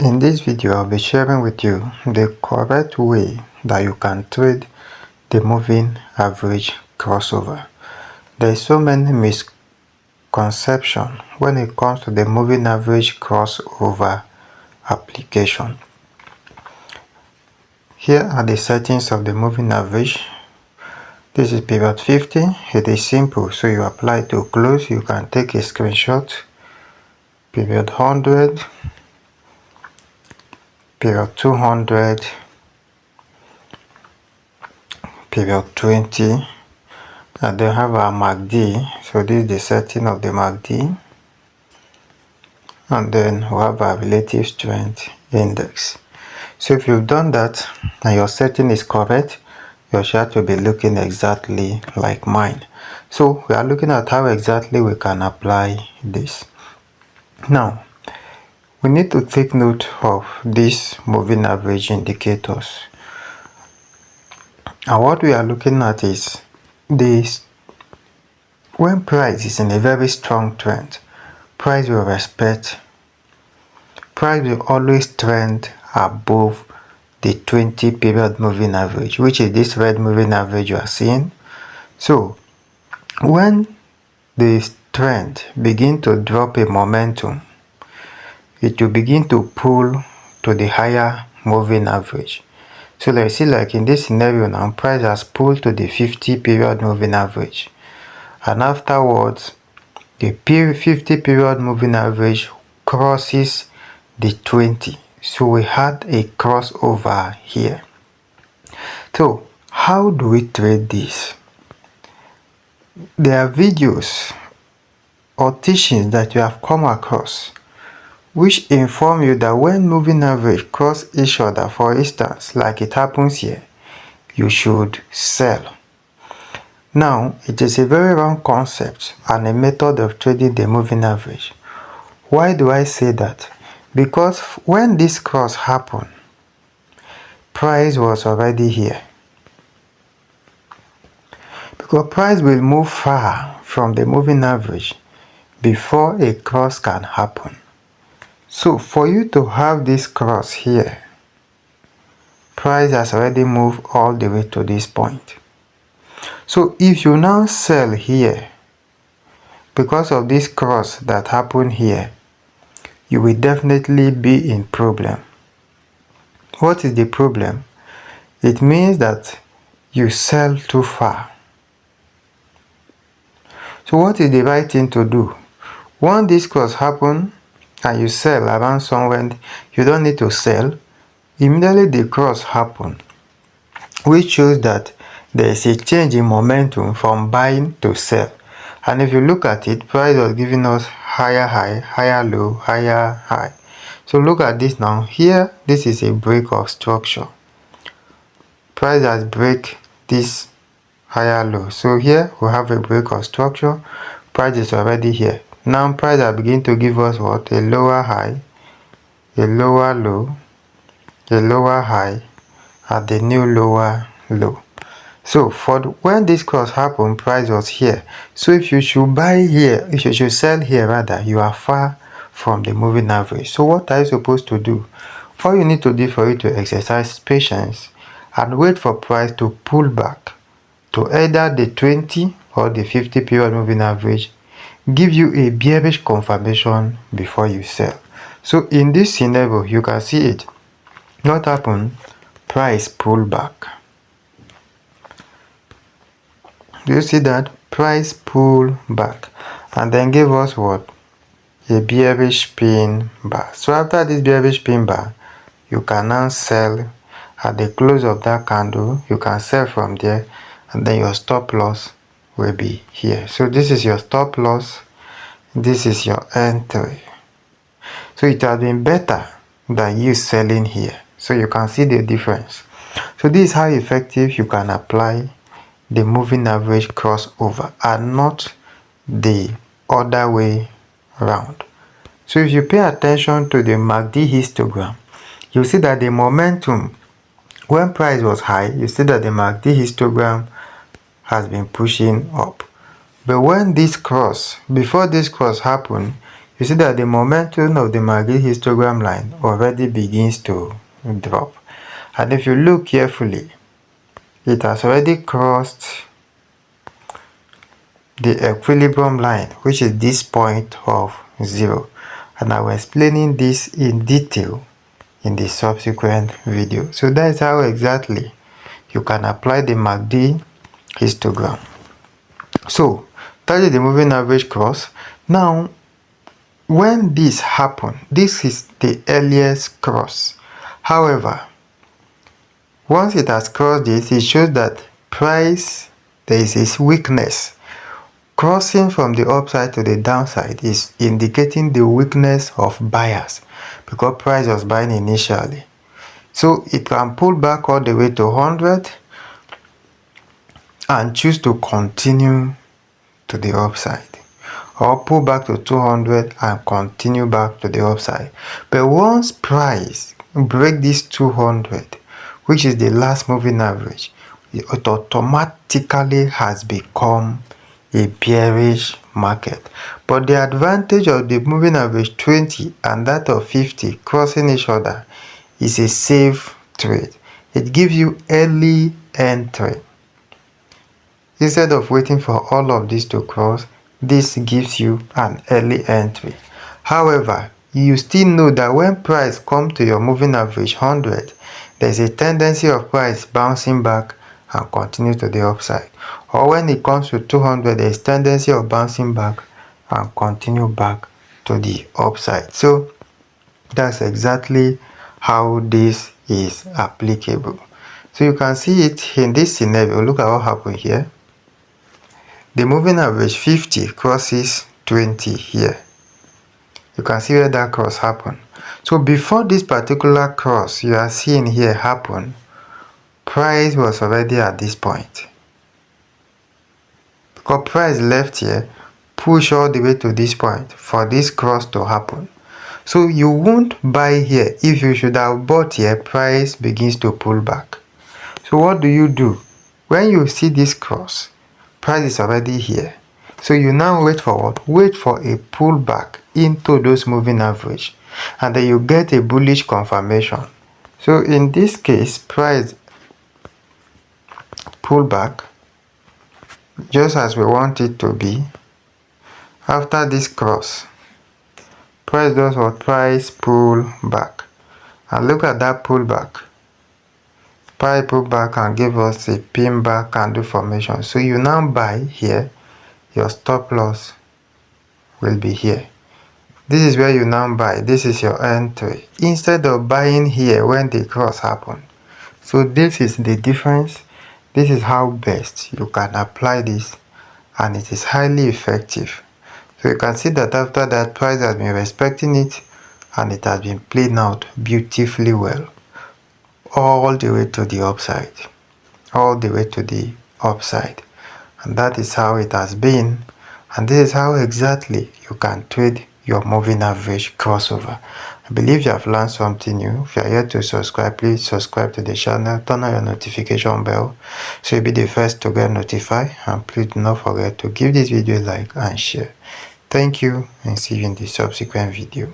In this video, I'll be sharing with you the correct way that you can trade the moving average crossover. There is so many misconceptions when it comes to the moving average crossover application. Here are the settings of the moving average. This is period 50. It is simple, so you apply to close. You can take a screenshot. Period 100, period 200, period 20, and then have our MACD. So this is the setting of the MACD, and then we have our relative strength index. So if you've done that and your setting is correct, your chart will be looking exactly like mine. So we are looking at how exactly we can apply this. Now we need to take note of these moving average indicators, and what we are looking at is this. When price is in a very strong trend, price will always trend above the 20 period moving average, which is this red moving average you are seeing. So when this trend begin to drop a momentum, it will begin to pull to the higher moving average. So let's see, like in this scenario now, price has pulled to the 50 period moving average, and afterwards the 50 period moving average crosses the 20. So we had a crossover here. So how do we trade this? There are videos or teachings that you have come across which inform you that when moving average cross each other, for instance like it happens here, you should sell. Now it is a very wrong concept and a method of trading the moving average. Why do I say that? Because when this cross happened, price was already here. Because price will move far from the moving average before a cross can happen. So for you to have this cross here, price has already moved all the way to this point. So if you now sell here, because of this cross that happened here, you will definitely be in problem. What is the problem? It means that you sell too far. So what is the right thing to do? Once this cross happen and you sell around somewhere, you don't need to sell. Immediately the cross happen, which shows that there is a change in momentum from buying to sell. And if you look at it, price was giving us higher high, higher low, higher high. So look at this now. Here, this is a break of structure. Price has break this higher low. So here we have a break of structure. Price is already here. Now price are beginning to give us what? A lower high, a lower low, a lower high, and the new lower low. So when this cross happened, price was here. So if you should buy here, if you should sell here rather, you are far from the moving average. So what are you supposed to do? All you need to do for you to exercise patience and wait for price to pull back to either the 20 or the 50 period moving average, give you a bearish confirmation before you sell. So in this scenario, you can see it. What happened? Price pull back. Do you see that? Price pull back and then give us what? A bearish pin bar. So after this bearish pin bar, you can now sell at the close of that candle. You can sell from there, and then your stop loss will be here. So this is your stop loss, this is your entry. So it has been better than you selling here. So you can see the difference. So this is how effective you can apply the moving average crossover and not the other way around. So if you pay attention to the MACD histogram, you see that the momentum, when price was high, you see that the MACD histogram has been pushing up. But when this cross, before this cross happened, you see that the momentum of the MACD histogram line already begins to drop. And if you look carefully, it has already crossed the equilibrium line, which is this point of 0. And I will explaining this in detail in the subsequent video. So that is how exactly you can apply the MACD histogram. So that is the moving average cross. Now, when this happens, this is the earliest cross. However, once it has crossed this, it shows that price, there is this weakness. Crossing from the upside to the downside is indicating the weakness of buyers because price was buying initially. So it can pull back all the way to 100 and choose to continue to the upside, or pull back to 200 and continue back to the upside. But once price break this 200, which is the last moving average, it automatically has become a bearish market. But the advantage of the moving average 20 and that of 50 crossing each other is a safe trade. It gives you early entry. Instead of waiting for all of this to cross, this gives you an early entry. However, you still know that when price comes to your moving average 100, there is a tendency of price bouncing back and continue to the upside. Or when it comes to 200, there is tendency of bouncing back and continue back to the upside. So that's exactly how this is applicable. So you can see it in this scenario. Look at what happened here. The moving average 50 crosses 20 here. You can see where that cross happened. So before this particular cross you are seeing here happen, price was already at this point. Because price left here, push all the way to this point for this cross to happen. So you won't buy here. If you should have bought here, price begins to pull back. So what do? When you see this cross, price is already here. So you now wait for what? Wait for a pullback into those moving average, and then you get a bullish confirmation. So in this case, price pull back just as we want it to be. After this cross, price does what? Price pull back, and look at that pullback. Price pull back and give us a pin back candle formation. So you now buy here. Your stop loss will be here. This is where you now buy. This is your entry, instead of buying here when the cross happened. So this is the difference. This is how best you can apply this, and it is highly effective. So you can see that after that, price has been respecting it, and it has been playing out beautifully well all the way to the upside, all the way to the upside. And that is how it has been, and this is how exactly you can trade your moving average crossover. I believe you have learned something new. If you are yet to subscribe, please subscribe to the channel, turn on your notification bell so you'll be the first to get notified, and please do not forget to give this video a like and share. Thank you, and see you in the subsequent video.